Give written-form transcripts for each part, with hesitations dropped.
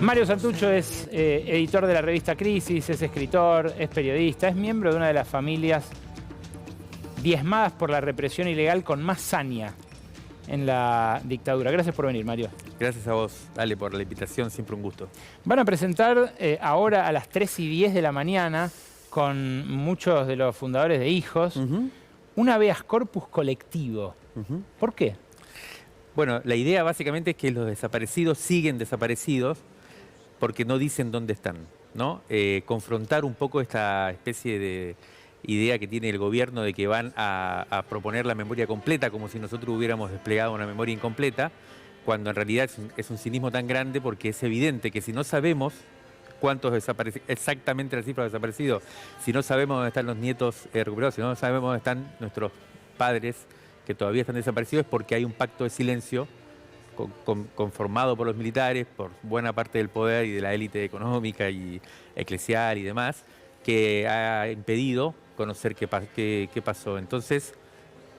Mario Santucho es editor de la revista Crisis, es escritor, es periodista, es miembro de una de las familias diezmadas por la represión ilegal con más saña en la dictadura. Gracias por venir, Mario. Gracias a vos, Ale, por la invitación, siempre un gusto. Van a presentar ahora a las 3:10 de la mañana, con muchos de los fundadores de Hijos, un habeas corpus colectivo. ¿Por qué? Bueno, la idea básicamente es que los desaparecidos siguen desaparecidos porque no dicen dónde están, ¿no? Confrontar un poco esta especie de idea que tiene el gobierno de que van a proponer la memoria completa, como si nosotros hubiéramos desplegado una memoria incompleta, cuando en realidad es un cinismo tan grande, porque es evidente que si no sabemos cuántos desaparecidos, exactamente la cifra de desaparecidos, si no sabemos dónde están los nietos recuperados, si no sabemos dónde están nuestros padres que todavía están desaparecidos, es porque hay un pacto de silencio conformado por los militares, por buena parte del poder y de la élite económica y eclesial y demás, que ha impedido conocer qué pasó. Entonces,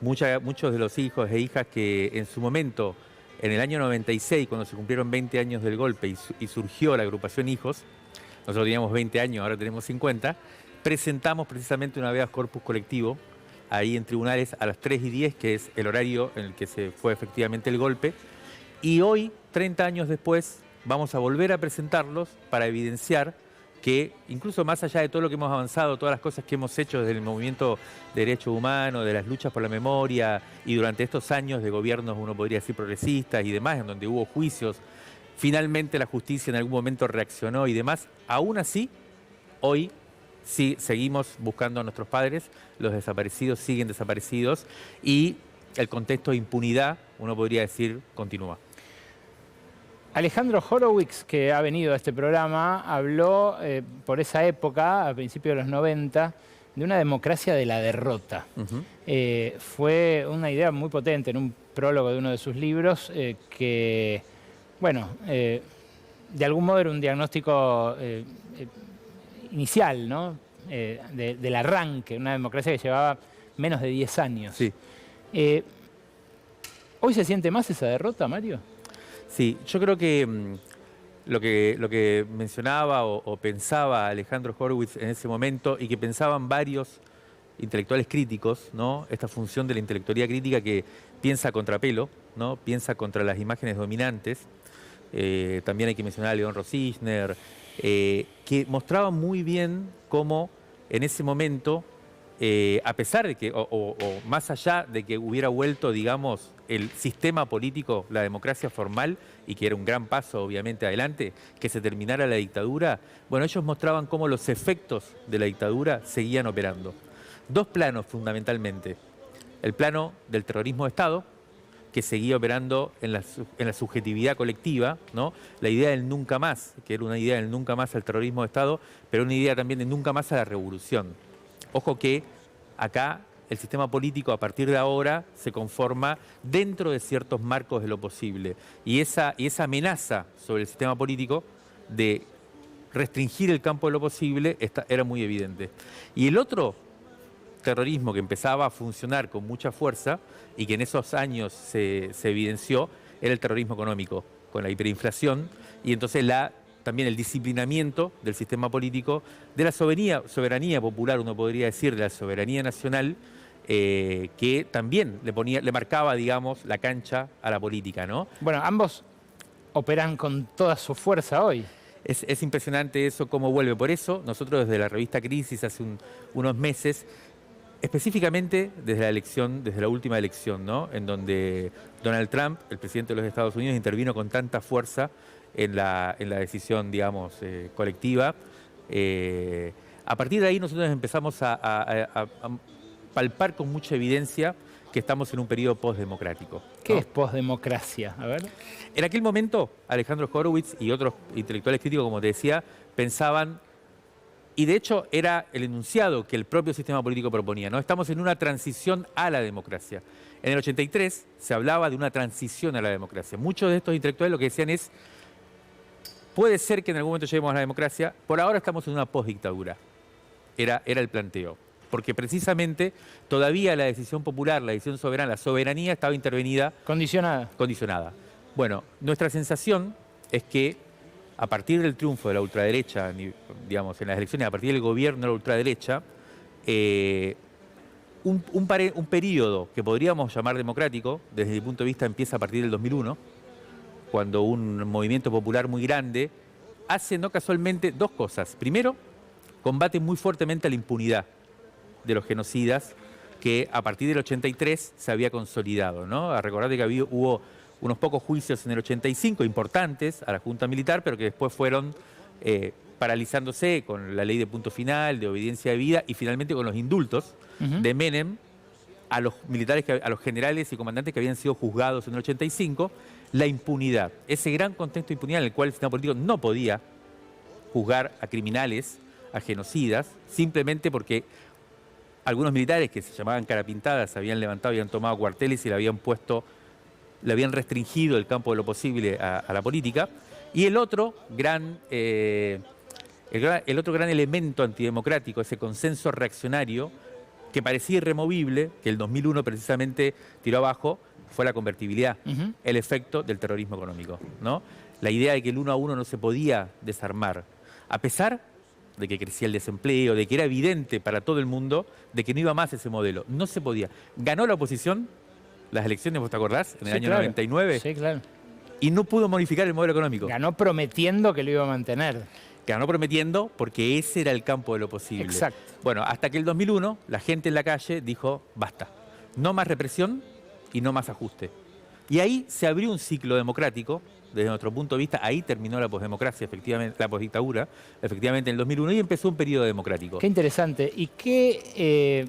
muchos de los hijos e hijas que en su momento, en el año 96, cuando se cumplieron 20 años del golpe y surgió la agrupación Hijos, nosotros teníamos 20 años, ahora tenemos 50, presentamos precisamente un habeas corpus colectivo ahí en tribunales a las 3:10, que es el horario en el que se fue efectivamente el golpe. Y hoy, 30 años después, vamos a volver a presentarlos para evidenciar que, incluso más allá de todo lo que hemos avanzado, todas las cosas que hemos hecho desde el movimiento de derechos humanos, de las luchas por la memoria, y durante estos años de gobiernos, uno podría decir progresistas y demás, en donde hubo juicios, finalmente la justicia en algún momento reaccionó y demás, aún así, hoy sí seguimos buscando a nuestros padres, los desaparecidos siguen desaparecidos y el contexto de impunidad, uno podría decir, continúa. Alejandro Horowitz, que ha venido a este programa, habló por esa época, a principios de los 90, de una democracia de la derrota. Fue una idea muy potente en un prólogo de uno de sus libros que, bueno, de algún modo era un diagnóstico inicial, ¿no? Del arranque, una democracia que llevaba menos de 10 años. Sí. ¿Hoy se siente más esa derrota, Mario? Sí, yo creo que lo que mencionaba o pensaba Alejandro Horowitz en ese momento, y que pensaban varios intelectuales críticos, ¿no? Esta función de la intelectualidad crítica que piensa a contrapelo, ¿no? Piensa contra las imágenes dominantes. También hay que mencionar a León Rosichner, que mostraba muy bien cómo en ese momento, a pesar de que, o más allá de que hubiera vuelto, digamos, el sistema político, la democracia formal, y que era un gran paso, obviamente, adelante, que se terminara la dictadura, bueno, ellos mostraban cómo los efectos de la dictadura seguían operando. Dos planos, fundamentalmente. El plano del terrorismo de Estado, que seguía operando en la subjetividad colectiva, ¿no? La idea del nunca más, que era una idea del nunca más al terrorismo de Estado, pero una idea también de nunca más a la revolución. Ojo que acá el sistema político a partir de ahora se conforma dentro de ciertos marcos de lo posible. Y esa amenaza sobre el sistema político de restringir el campo de lo posible era muy evidente. Y el otro terrorismo que empezaba a funcionar con mucha fuerza y que en esos años se evidenció era el terrorismo económico, con la hiperinflación y entonces también el disciplinamiento del sistema político, de la soberanía popular, uno podría decir, de la soberanía nacional, que también le marcaba, digamos, la cancha a la política, ¿no? Bueno, ambos operan con toda su fuerza hoy. Es impresionante eso, cómo vuelve. Por eso, nosotros desde la revista Crisis, hace unos meses, específicamente desde la última elección, ¿no? En donde Donald Trump, el presidente de los Estados Unidos, intervino con tanta fuerza en la decisión, digamos, colectiva. A partir de ahí nosotros empezamos a palpar con mucha evidencia que estamos en un periodo postdemocrático, ¿no? ¿Qué es postdemocracia? A ver. En aquel momento, Alejandro Horowitz y otros intelectuales críticos, como te decía, pensaban, y de hecho era el enunciado que el propio sistema político proponía, ¿no? Estamos en una transición a la democracia. En el 83 se hablaba de una transición a la democracia. Muchos de estos intelectuales lo que decían es, puede ser que en algún momento lleguemos a la democracia, por ahora estamos en una postdictadura. Era el planteo. Porque precisamente todavía la decisión popular, la decisión soberana, la soberanía estaba intervenida. Condicionada. Condicionada. Bueno, nuestra sensación es que a partir del triunfo de la ultraderecha, digamos, en las elecciones, a partir del gobierno de la ultraderecha, un periodo que podríamos llamar democrático, desde mi punto de vista empieza a partir del 2001, cuando un movimiento popular muy grande hace no casualmente dos cosas. Primero, combate muy fuertemente a la impunidad de los genocidas, que a partir del 83 se había consolidado, ¿no? A recordar que hubo unos pocos juicios en el 85 importantes a la Junta Militar, pero que después fueron paralizándose con la ley de punto final, de obediencia de vida y finalmente con los indultos de Menem a los militares, a los generales y comandantes que habían sido juzgados en el 85, la impunidad. Ese gran contexto de impunidad en el cual el sistema político no podía juzgar a criminales, a genocidas, simplemente porque algunos militares que se llamaban carapintadas se habían levantado, habían tomado cuarteles y le habían restringido el campo de lo posible a la política. Y el otro gran elemento antidemocrático, ese consenso reaccionario que parecía irremovible, que el 2001 precisamente tiró abajo, fue la convertibilidad, el efecto del terrorismo económico, ¿no? La idea de que el 1 a 1 no se podía desarmar, a pesar de que crecía el desempleo, de que era evidente para todo el mundo de que no iba más ese modelo. No se podía. Ganó la oposición las elecciones, ¿vos te acordás? En el año 99. Sí, claro. Y no pudo modificar el modelo económico. Ganó prometiendo que lo iba a mantener. Ganó prometiendo porque ese era el campo de lo posible. Exacto. Bueno, hasta que el 2001 la gente en la calle dijo, basta, no más represión y no más ajuste. Y ahí se abrió un ciclo democrático, desde nuestro punto de vista, ahí terminó la posdemocracia, efectivamente, la posdictadura, efectivamente en el 2001, y empezó un periodo democrático. Qué interesante. ¿Y qué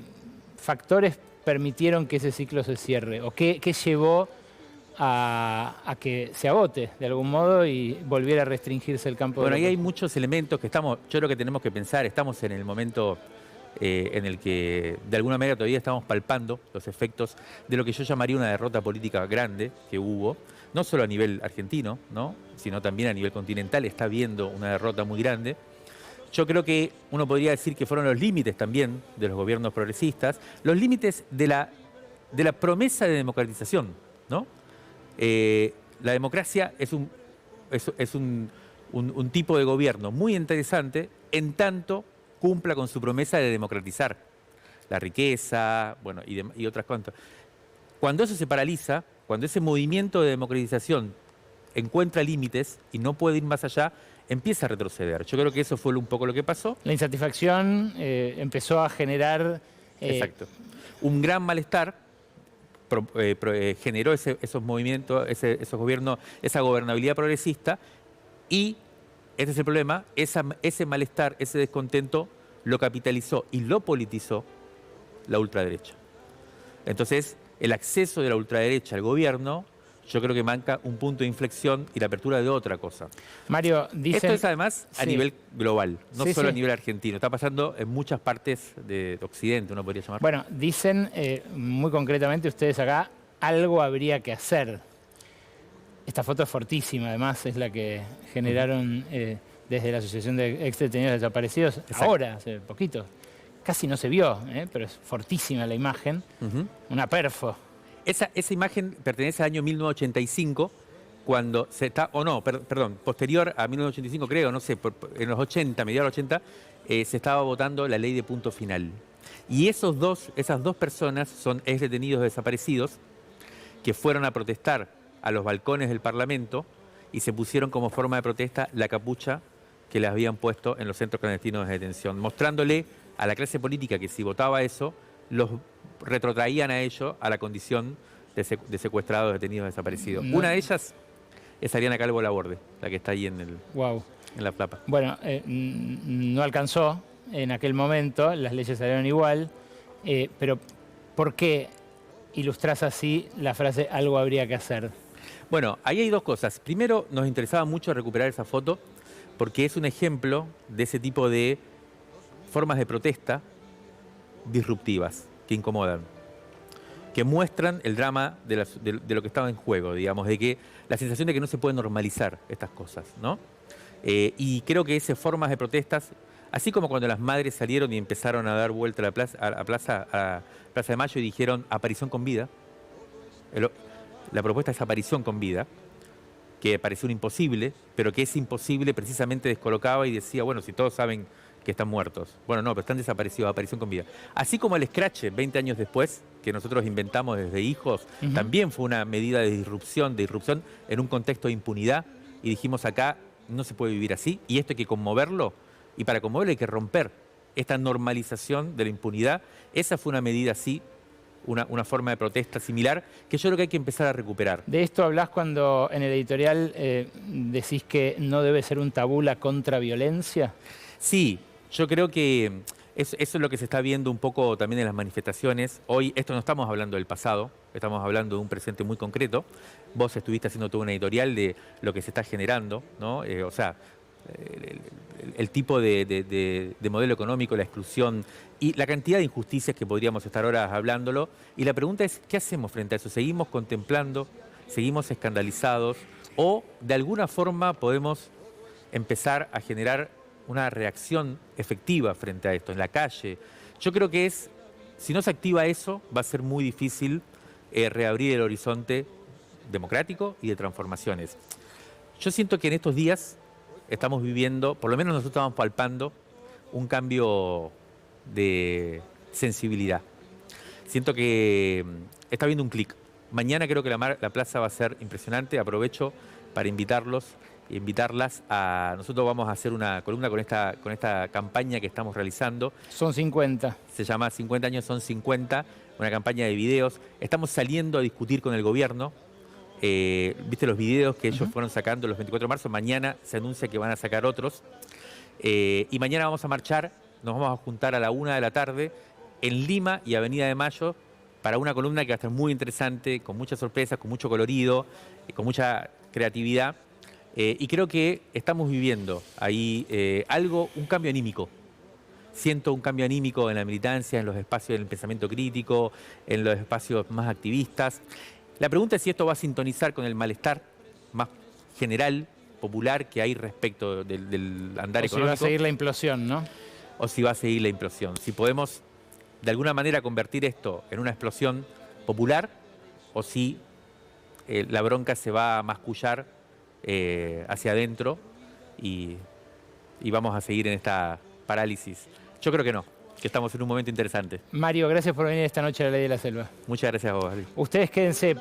factores permitieron que ese ciclo se cierre? ¿O qué llevó a que se agote de algún modo y volviera a restringirse el campo? Bueno, ahí hay muchos elementos que yo creo que tenemos que pensar, estamos en el momento en el que de alguna manera todavía estamos palpando los efectos de lo que yo llamaría una derrota política grande que hubo, no solo a nivel argentino, ¿no?, sino también a nivel continental, está habiendo una derrota muy grande. Yo creo que uno podría decir que fueron los límites también de los gobiernos progresistas, los límites de la promesa de democratización, ¿no? La democracia es un tipo de gobierno muy interesante en tanto cumpla con su promesa de democratizar la riqueza, bueno, y otras cosas. Cuando eso se paraliza, cuando ese movimiento de democratización encuentra límites y no puede ir más allá, empieza a retroceder. Yo creo que eso fue un poco lo que pasó. La insatisfacción empezó a generar... Exacto. Un gran malestar generó esos movimientos, esos gobiernos, esa gobernabilidad progresista, y este es el problema, ese malestar, ese descontento lo capitalizó y lo politizó la ultraderecha. Entonces, el acceso de la ultraderecha al gobierno, yo creo que marca un punto de inflexión y la apertura de otra cosa. Mario, dicen... Esto es además a nivel global, no solo a sí. nivel argentino. Está pasando en muchas partes de Occidente, uno podría llamar. Bueno, dicen muy concretamente ustedes acá, algo habría que hacer. Esta foto es fortísima, además, es la que generaron desde la Asociación de Ex Detenidos Desaparecidos, ahora, hace poquito. Casi no se vio, pero es fortísima la imagen. Una perfo. Esa imagen pertenece al año 1985, cuando se está, o no, perdón, posterior a 1985 creo, no sé, en los 80, mediados de los 80, se estaba votando la ley de punto final. Y esas dos personas son ex detenidos desaparecidos que fueron a protestar a los balcones del Parlamento y se pusieron como forma de protesta la capucha que les habían puesto en los centros clandestinos de detención, mostrándole a la clase política que si votaba eso, los retrotraían a ellos a la condición de secuestrados, detenidos, desaparecidos. No. Una de ellas es Ariana Calvo Laborde, la que está ahí en la flapa. Bueno, no alcanzó en aquel momento, las leyes salieron igual, pero ¿por qué ilustrás así la frase algo habría que hacer? Bueno, ahí hay dos cosas. Primero, nos interesaba mucho recuperar esa foto porque es un ejemplo de ese tipo de formas de protesta disruptivas, que incomodan, que muestran el drama de lo que estaba en juego, digamos, de que la sensación de que no se pueden normalizar estas cosas, ¿no? Y creo que esas formas de protestas, así como cuando las madres salieron y empezaron a dar vuelta a la Plaza de Mayo y dijeron aparición con vida, la propuesta es aparición con vida, que parecía un imposible, pero que ese imposible precisamente descolocaba y decía, bueno, si todos saben que están muertos. Bueno, no, pero están desaparecidos, aparición con vida. Así como el Scratch, 20 años después, que nosotros inventamos desde hijos, también fue una medida de disrupción en un contexto de impunidad, y dijimos acá no se puede vivir así, y esto hay que conmoverlo, y para conmoverlo hay que romper esta normalización de la impunidad. Esa fue una medida así, una forma de protesta similar, que yo creo que hay que empezar a recuperar. De esto hablás cuando en el editorial decís que no debe ser un tabú la contraviolencia. Sí, yo creo que eso es lo que se está viendo un poco también en las manifestaciones. Hoy, esto no estamos hablando del pasado, estamos hablando de un presente muy concreto. Vos estuviste haciendo toda una editorial de lo que se está generando, ¿no? O sea, el tipo de modelo económico, la exclusión y la cantidad de injusticias que podríamos estar horas hablándolo. Y la pregunta es, ¿qué hacemos frente a eso? ¿Seguimos contemplando? ¿Seguimos escandalizados? ¿O de alguna forma podemos empezar a generar una reacción efectiva frente a esto, en la calle? Yo creo que si no se activa eso, va a ser muy difícil reabrir el horizonte democrático y de transformaciones. Yo siento que en estos días estamos viviendo, por lo menos nosotros estamos palpando, un cambio de sensibilidad. Siento que está habiendo un clic. Mañana creo que la plaza va a ser impresionante. Aprovecho para invitarlas a... Nosotros vamos a hacer una columna con esta campaña que estamos realizando. Son 50. Se llama 50 años son 50, una campaña de videos. Estamos saliendo a discutir con el gobierno. Viste los videos que ellos fueron sacando los 24 de marzo. Mañana se anuncia que van a sacar otros. Y mañana vamos a marchar, nos vamos a juntar a la 1 de la tarde en Lima y Avenida de Mayo para una columna que va a estar muy interesante, con muchas sorpresas, con mucho colorido, con mucha creatividad. Y creo que estamos viviendo ahí un cambio anímico. Siento un cambio anímico en la militancia, en los espacios del pensamiento crítico, en los espacios más activistas. La pregunta es si esto va a sintonizar con el malestar más general, popular, que hay respecto del andar económico. Si va a seguir la implosión, ¿no? O si va a seguir la implosión. Si podemos, de alguna manera, convertir esto en una explosión popular, o si la bronca se va a mascullar hacia adentro y vamos a seguir en esta parálisis. Yo creo que no, que estamos en un momento interesante. Mario, gracias por venir esta noche a La Ley de la Selva. Muchas gracias a vos, Adri. Ustedes quédense.